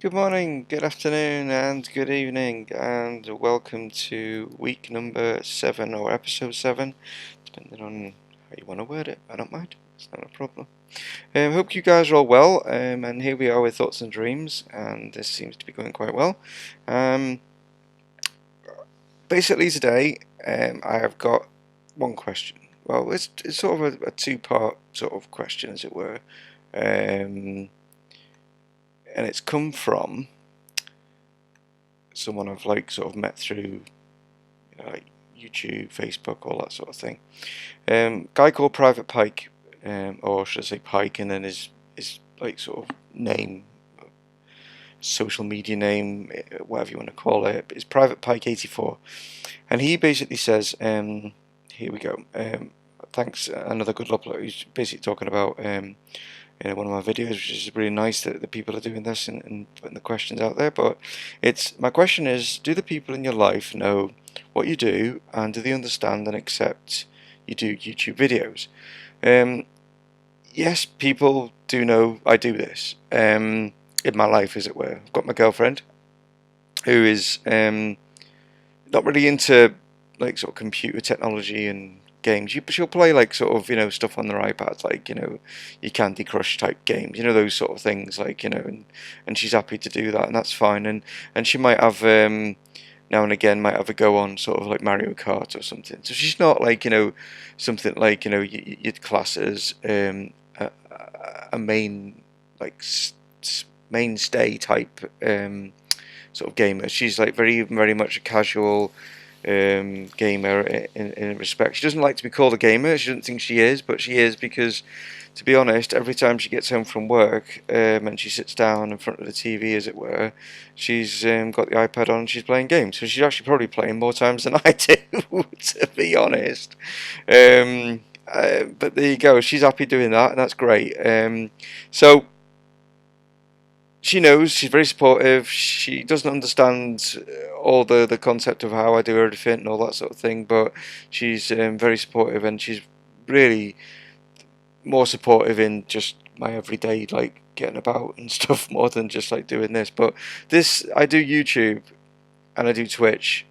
Good morning, good afternoon, and good evening, and welcome to week number 7 or episode 7, depending on how you want to word it. I don't mind, it's not a problem. Hope you guys are all well, and here we are with Thoughts and Dreams, and this seems to be going quite well. Basically, today I have got one question. Well, it's sort of a two-part sort of question, as it were, and it's come from someone I've sort of met through like YouTube, Facebook, all that sort of thing. Guy called Private Pike, or should I say Pike, and then his like sort of name, social media name, whatever you want to call it, is Private Pike 84, and he basically says, here we go. Thanks, another good upload. He's basically talking about one of my videos, which is really nice that the people are doing this and putting the questions out there. But my question is, do the people in your life know what you do, and do they understand and accept you do YouTube videos? Yes, people do know I do this in my life, as it were. I've got my girlfriend who is not really into like sort of computer technology and games. She'll play like sort of stuff on their iPad, like your Candy Crush type games, those sort of things, like and she's happy to do that, and that's fine. And she might have now and again might have a go on sort of like Mario Kart or something. So she's not like something like you'd class as a main like mainstay type sort of gamer. She's like very much a casual gamer in respect. She doesn't like to be called a gamer. She doesn't think she is, but she is, because, to be honest, every time she gets home from work and she sits down in front of the TV, as it were, she's got the iPad on and she's playing games. So she's actually probably playing more times than I do, to be honest. But there you go. She's happy doing that, and that's great. So she knows, she's very supportive. She doesn't understand all the concept of how I do everything and all that sort of thing, but she's very supportive, and she's really more supportive in just my everyday like getting about and stuff, more than just like doing this. But this, I do YouTube and I do Twitch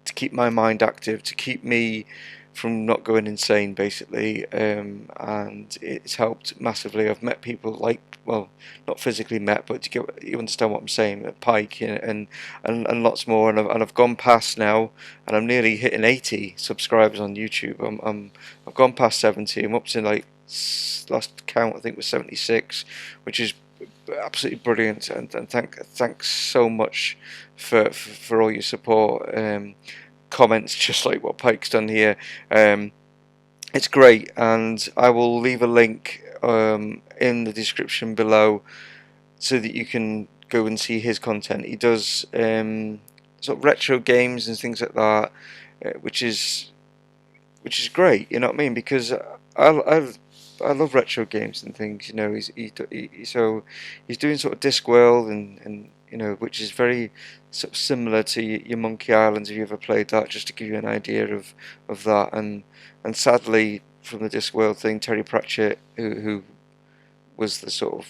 to keep my mind active, to keep me from not going insane, basically, and it's helped massively. I've met people like, well, not physically met, but you understand what I'm saying, at Pike and lots more, and I've gone past now, and I'm nearly hitting 80 subscribers on YouTube. I've gone past 70. I'm up to like last count I think was 76, which is absolutely brilliant, and thanks so much for all your support. Comments just like what Pike's done here. It's great, and I will leave a link in the description below so that you can go and see his content. He does sort of retro games and things like that, which is great. You know what I mean? Because I love retro games and things. So he's doing sort of Discworld and which is very sort of similar to your Monkey Islands, if you ever played that, just to give you an idea of that. And sadly, from the Discworld thing, Terry Pratchett, who was the sort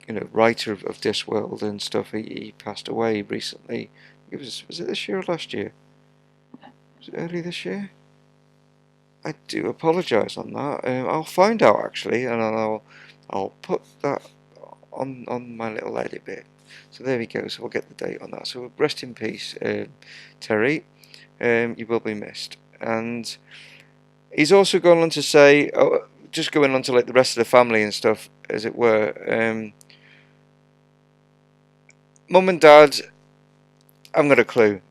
of writer of Discworld and stuff, he passed away recently. Was it this year or last year? Was it early this year? I do apologise on that. I'll find out actually, and I'll put that on my little edit bit. So there we go. So we'll get the date on that. So rest in peace, Terry. You will be missed. And he's also gone on to say, just going on to like the rest of the family and stuff, as it were. Mum and Dad, I haven't got a clue.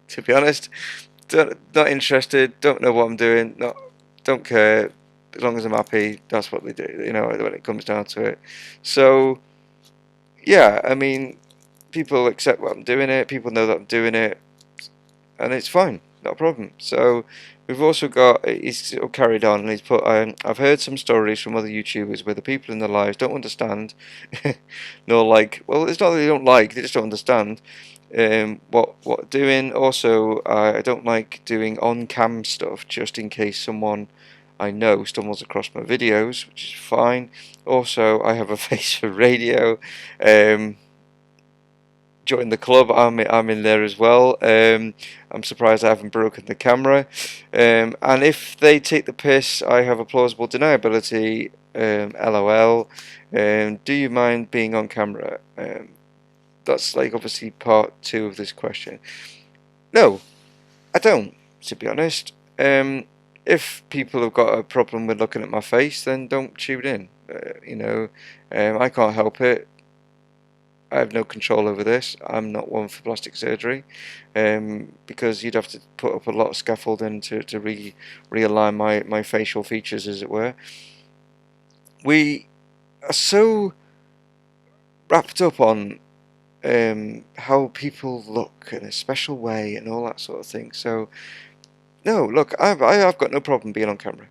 To be honest. Not interested, don't know what I'm doing, don't care, as long as I'm happy, that's what they do, when it comes down to it. So, yeah, I mean, people accept what I'm doing it, people know that I'm doing it, and it's fine, not a problem. So, we've also got, he's sort of carried on, and he's put, I've heard some stories from other YouTubers where the people in their lives don't understand, nor like, well, it's not that they don't like, they just don't understand what doing. Also, I don't like doing on-cam stuff, just in case someone I know stumbles across my videos, which is fine. Also, I have a face for radio. join the club. I'm in there as well. I'm surprised I haven't broken the camera. And if they take the piss, I have a plausible deniability. LOL. Do you mind being on camera? That's like obviously part two of this question. No, I don't, to be honest. If people have got a problem with looking at my face, then don't tune in. I can't help it. I have no control over this. I'm not one for plastic surgery, because you'd have to put up a lot of scaffolding to realign my facial features, as it were. We are so wrapped up on how people look in a special way and all that sort of thing. So no, look, I've got no problem being on camera,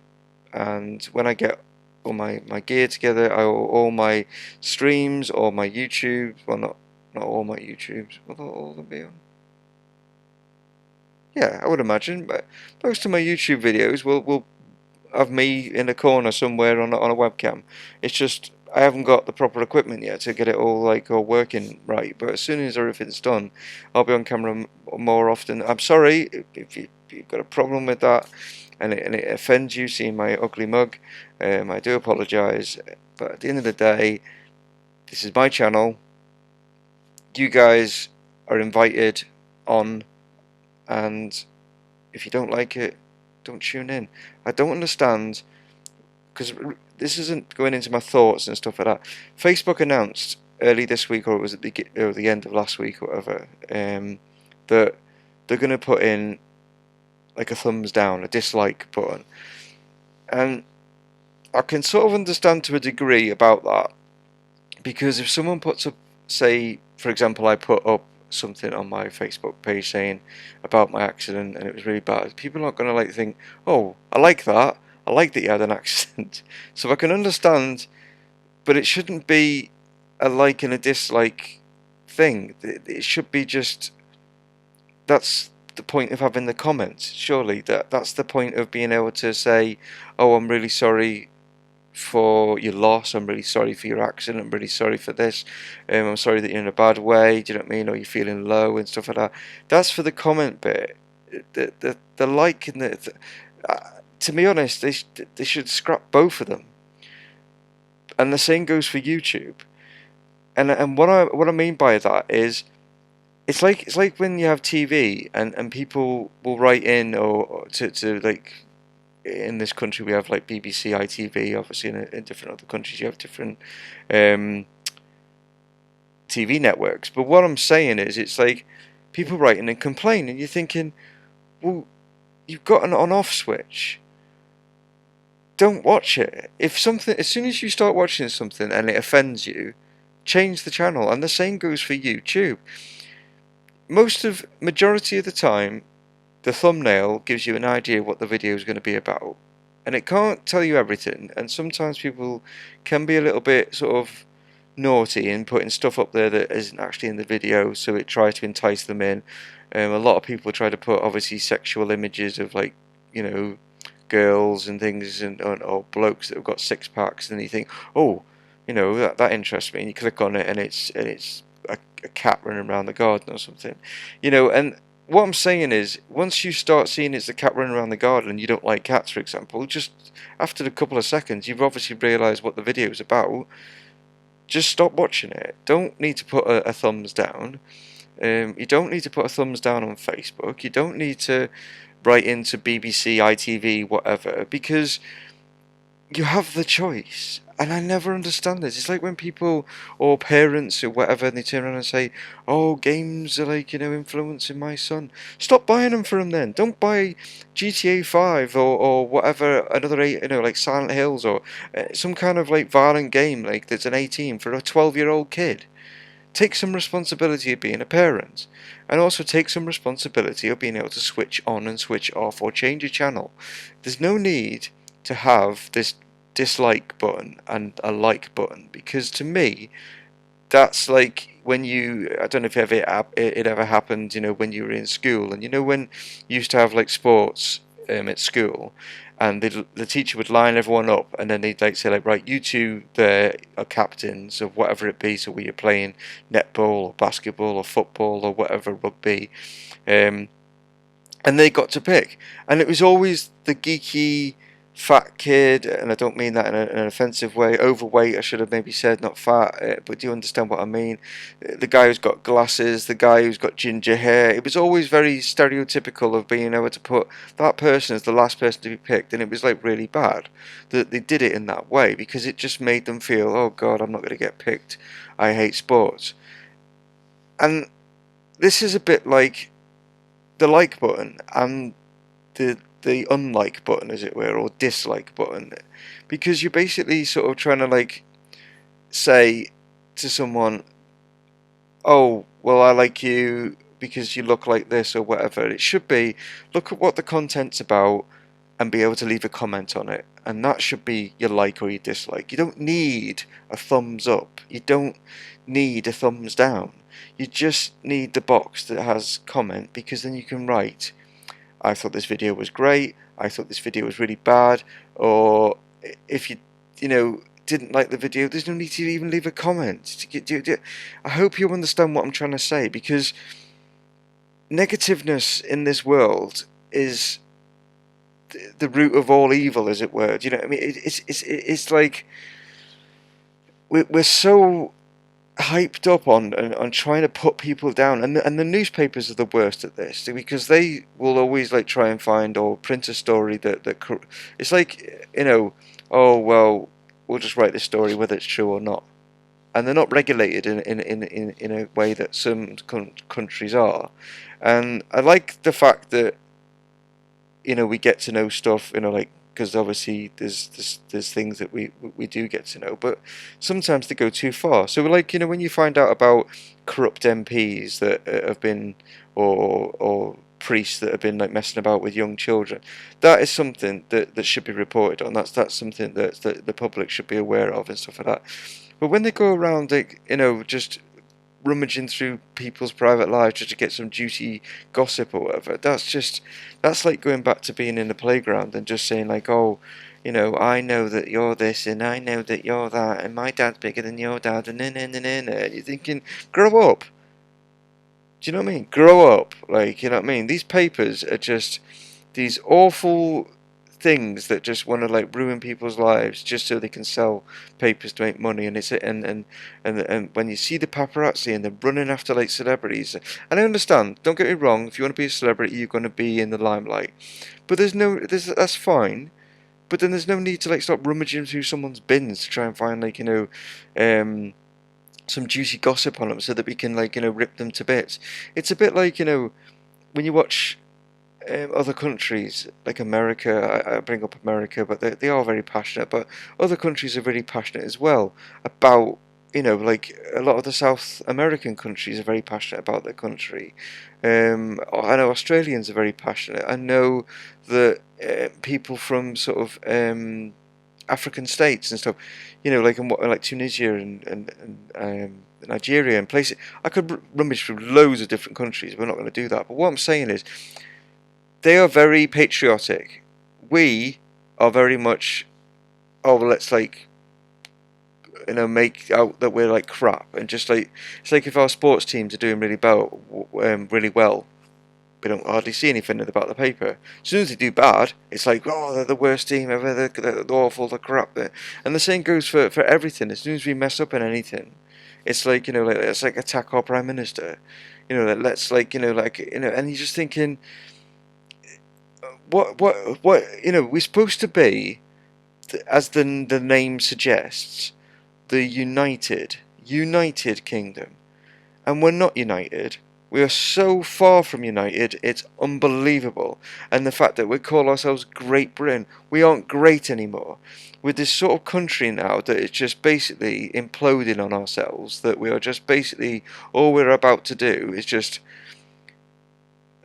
and when I get all my gear together, all my streams, all my YouTube, well, not all my YouTubes, will all of them be on? Yeah, I would imagine, but most of my YouTube videos will have me in a corner somewhere on a webcam. It's just I haven't got the proper equipment yet to get it all working right. But as soon as everything's done, I'll be on camera more often. I'm sorry if you've got a problem with that, and it offends you seeing my ugly mug. I do apologise, but at the end of the day, this is my channel. You guys are invited on, and if you don't like it, don't tune in. I don't understand, because this isn't going into my thoughts and stuff like that. Facebook announced early this week, or it was at the end of last week, or whatever, that they're going to put in like a thumbs down, a dislike button, and I can sort of understand to a degree about that, because if someone puts up, say, for example, I put up something on my Facebook page saying about my accident and it was really bad, people aren't going to think, oh, I like that. I like that you had an accident. So I can understand, but it shouldn't be a like and a dislike thing. It should be just, that's the point of having the comments. Surely that's the point of being able to say, oh, I'm really sorry for your loss, I'm really sorry for your accident, I'm really sorry for this, I'm sorry that you're in a bad way, do you know what I mean, or you're feeling low and stuff like that. That's for the comment bit. The like and to be honest, they should scrap both of them. And the same goes for YouTube. And what I mean by that is, it's like when you have TV and people will write in, or to like, in this country we have like BBC, ITV. Obviously, in different other countries you have different TV networks. But what I'm saying is, it's like people writing and complaining, and you're thinking, well, you've got an on-off switch. Don't watch it. If something, as soon as you start watching something and it offends you, change the channel. And the same goes for YouTube. Majority of the time, the thumbnail gives you an idea what the video is going to be about, and it can't tell you everything, and sometimes people can be a little bit sort of naughty in putting stuff up there that isn't actually in the video, so it tries to entice them in. A lot of people try to put obviously sexual images of, like, girls and things, or blokes that have got six packs, and you think, oh, that interests me, and you click on it, and it's a cat running around the garden or something, and what I'm saying is, once you start seeing it's the cat running around the garden and you don't like cats, for example, just after a couple of seconds you've obviously realised what the video is about. Just stop watching it. Don't need to put a thumbs down. You don't need to put a thumbs down on Facebook. You don't need to write into BBC, ITV, whatever, because you have the choice. And I never understand this. It's like when people, or parents or whatever, and they turn around and say, oh, games are influencing my son. Stop buying them for him then. Don't buy GTA 5 or whatever, another, like Silent Hills, or some kind of violent game that's an 18 for a 12-year-old kid. Take some responsibility of being a parent, and also take some responsibility of being able to switch on and switch off, or change your channel. There's no need to have this dislike button and a like button, because to me that's like when I don't know if it ever happened, when you were in school, and when you used to have sports at school, and the teacher would line everyone up, and then they'd like say like, right, you two there are captains of whatever it be. So we are playing netball or basketball or football or whatever, rugby, um, and they got to pick, and it was always the geeky fat kid, and I don't mean that in an offensive way, overweight I should have maybe said, not fat, but do you understand what I mean? The guy who's got glasses, the guy who's got ginger hair, it was always very stereotypical of being able to put that person as the last person to be picked, and it was like really bad that they did it in that way, because it just made them feel, oh god, I'm not going to get picked, I hate sports. And this is a bit like the like button and the unlike button, as it were, or dislike button, because you're basically sort of trying to like say to someone, oh well, I like you because you look like this or whatever. It should be, look at what the content's about and be able to leave a comment on it, and that should be your like or your dislike. You don't need a thumbs up, you don't need a thumbs down, you just need the box that has comment, because then you can write, I thought this video was great, I thought this video was really bad, or if you didn't like the video, there's no need to even leave a comment. I hope you understand what I'm trying to say, because negativeness in this world is the root of all evil, as it were. Do you know what I mean? It's like we're so hyped up on trying to put people down, and the newspapers are the worst at this, because they will always like try and find or print a story that it's like, oh well, we'll just write this story whether it's true or not, and they're not regulated in a way that some countries are. And I like the fact that we get to know stuff, like, because obviously there's things that we do get to know, but sometimes they go too far. So like, when you find out about corrupt MPs that have been, or priests that have been like messing about with young children, that is something that should be reported on. That's something that the public should be aware of and stuff like that. But when they go around, like, just rummaging through people's private lives just to get some juicy gossip or whatever, that's like going back to being in the playground and just saying like, oh, I know that you're this and I know that you're that and my dad's bigger than your dad, and then you're thinking, grow up. Do you know what I mean? Grow up. Like, you know what I mean? These papers are just these awful things that just want to like ruin people's lives just so they can sell papers to make money. And it's and when you see the paparazzi and they're running after like celebrities, and I understand, don't get me wrong, if you want to be a celebrity you're going to be in the limelight, but that's fine, but then there's no need to like stop rummaging through someone's bins to try and find like some juicy gossip on them so that we can like rip them to bits. It's a bit like when you watch other countries like America. I bring up America, but they are very passionate. But other countries are really passionate as well about, like a lot of the South American countries are very passionate about their country. I know Australians are very passionate. I know that people from sort of African states and stuff, like like Tunisia and Nigeria and places. I could rummage through loads of different countries. We're not going to do that. But what I'm saying is, they are very patriotic. We are very much, oh, well, let's like, make out that we're like crap, and just like, it's like if our sports teams are doing really well, we don't hardly see anything about the paper. As soon as they do bad, it's like, oh, they're the worst team ever, they're awful, they're crap. And the same goes for everything. As soon as we mess up in anything, it's like, like, let's like attack our prime minister. Let's like, and you're just thinking, what we're supposed to be, as the name suggests, the united kingdom, and we're not united. We are so far from united, it's unbelievable. And the fact that we call ourselves Great Britain, we aren't great anymore. We're this sort of country now that is just basically imploding on ourselves, that we are just basically, all we're about to do is just,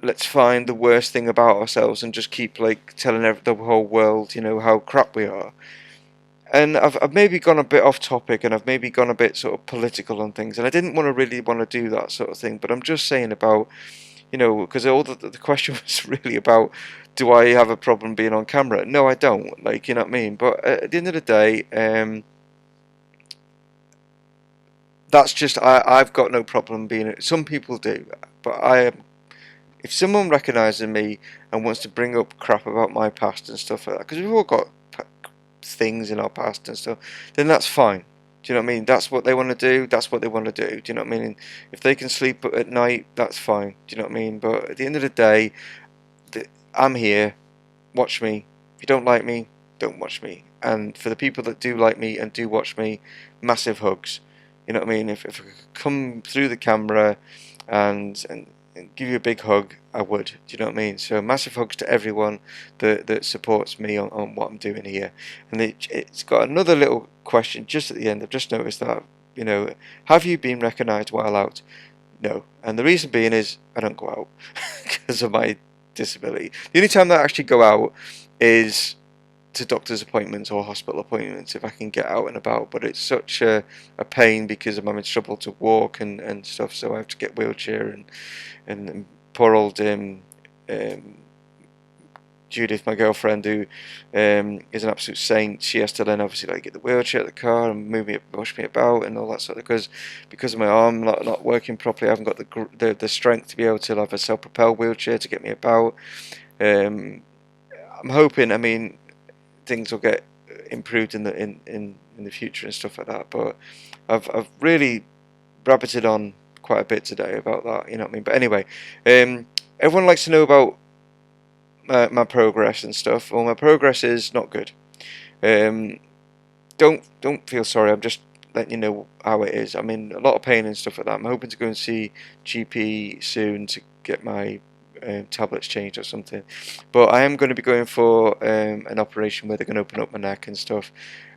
let's find the worst thing about ourselves and just keep like telling the whole world, how crap we are. And I've maybe gone a bit off topic, and I've maybe gone a bit sort of political on things, and I didn't really want to do that sort of thing, but I'm just saying about, you know, because all the question was really about, do I have a problem being on camera? No, I don't. Like, you know what I mean? But at the end of the day, that's just I've got no problem being. Some people do, but I am. If someone recognises me and wants to bring up crap about my past and stuff like that, because we've all got things in our past and stuff, then that's fine. Do you know what I mean? That's what they want to do. That's what they want to do. Do you know what I mean? And if they can sleep at night, that's fine. Do you know what I mean? But at the end of the day, I'm here. Watch me. If you don't like me, don't watch me. And for the people that do like me and do watch me, massive hugs. You know what I mean? If I could come through the camera and give you a big hug, I would. Do you know what I mean? So massive hugs to everyone that supports me on what I'm doing here. And it's got another little question just at the end. I've just noticed that, you know, have you been recognised while out? No. And the reason being is I don't go out because of my disability. The only time that I actually go out is to doctor's appointments or hospital appointments if I can get out and about, but it's such a pain because I'm having trouble to walk and stuff, so I have to get wheelchair and poor old um, Judith, my girlfriend, who is an absolute saint, she has to then obviously like get the wheelchair at the car and move me, push me about and all that sort of, because of my arm not working properly. I haven't got the strength to be able to have a self-propelled wheelchair to get me about. I'm hoping, I mean, things will get improved in the future and stuff like that. But I've really rabbited on quite a bit today about that. You know what I mean? But anyway, everyone likes to know about my progress and stuff. Well, my progress is not good. Um, don't feel sorry. I'm just letting you know how it is. I'm in a lot of pain and stuff like that. I'm hoping to go and see GP soon to get my tablets changed or something. But I am going to be going for an operation where they're going to open up my neck and stuff.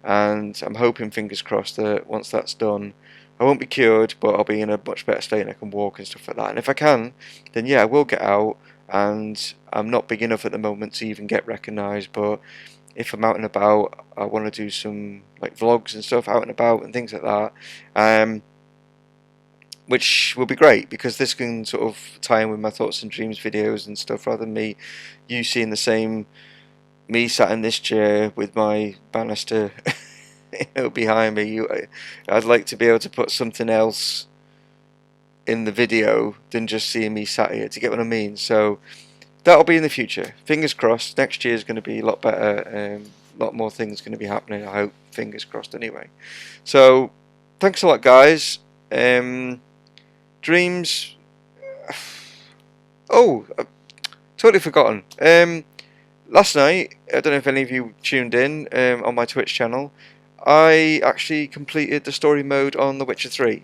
And I'm hoping, fingers crossed, that once that's done, I won't be cured, but I'll be in a much better state and I can walk and stuff like that. And if I can, then yeah, I will get out. And I'm not big enough at the moment to even get recognised, but if I'm out and about, I want to do some like vlogs and stuff out and about and things like that, which will be great because this can sort of tie in with my thoughts and dreams videos and stuff, rather than you seeing the same me sat in this chair with my banister behind me. I'd like to be able to put something else in the video than just seeing me sat here. Do you get what I mean? So that'll be in the future. Fingers crossed. Next year is going to be a lot better. A lot more things going to be happening. I hope. Fingers crossed. Anyway. So thanks a lot, guys. Dreams. Oh, I've totally forgotten. Last night, I don't know if any of you tuned in on my Twitch channel. I actually completed the story mode on The Witcher 3.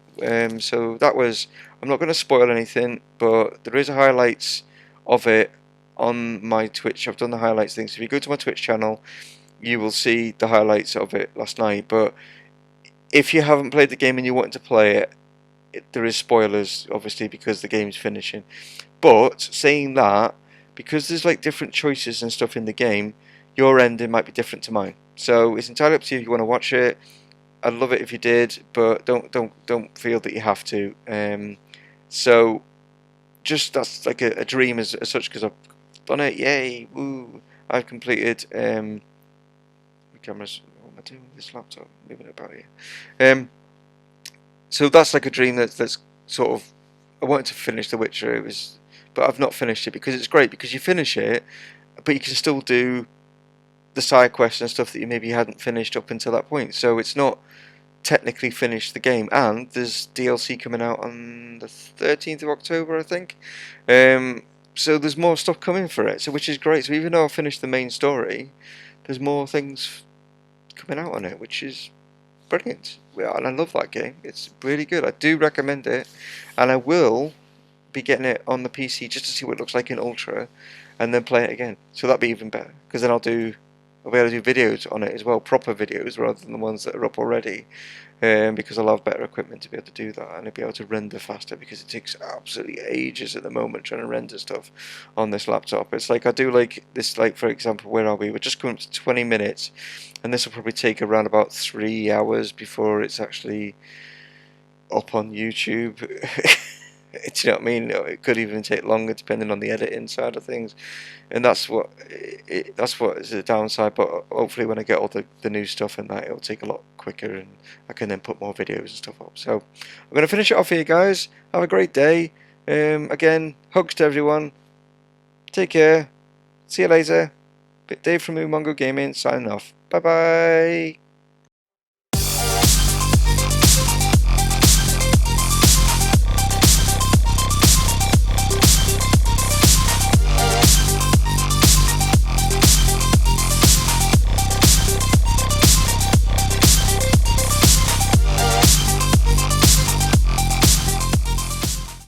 So that was. I'm not going to spoil anything, but there is a highlights of it on my Twitch. I've done the highlights thing. So if you go to my Twitch channel, you will see the highlights of it last night. But if you haven't played the game and you want to play it, there is spoilers, obviously, because the game's finishing. But saying that, because there's like different choices and stuff in the game, your ending might be different to mine. So it's entirely up to you if you want to watch it. I'd love it if you did, but don't feel that you have to. So just that's like a dream as such, because I've done it. Yay! Woo! I've completed. My cameras. What am I doing with this laptop? Moving it about here. So that's like a dream that's sort of. I wanted to finish The Witcher. But I've not finished it because it's great because you finish it, but you can still do the side quests and stuff that you maybe hadn't finished up until that point. So it's not technically finished the game, and there's DLC coming out on the 13th of October, I think. So there's more stuff coming for it, so which is great. So even though I finished the main story, there's more things coming out on it, which is brilliant. Yeah, and I love that game. It's really good. I do recommend it, and I will be getting it on the PC just to see what it looks like in Ultra, and then play it again. So that'd be even better, because then I'll be able to do videos on it as well, proper videos rather than the ones that are up already. Because I'll have better equipment to be able to do that, and I'll be able to render faster, because it takes absolutely ages at the moment trying to render stuff on this laptop. It's like I do like this, like for example, where are we? We're just going up to 20 minutes, and this will probably take around about 3 hours before it's actually up on YouTube. Do you know what I mean? It could even take longer depending on the editing side of things, and that's what is the downside. But hopefully, when I get all the new stuff and that, it'll take a lot quicker, and I can then put more videos and stuff up. So I'm gonna finish it off here, guys. Have a great day. Again, hugs to everyone. Take care. See you later. Dave from Mumongu Gaming signing off. Bye bye.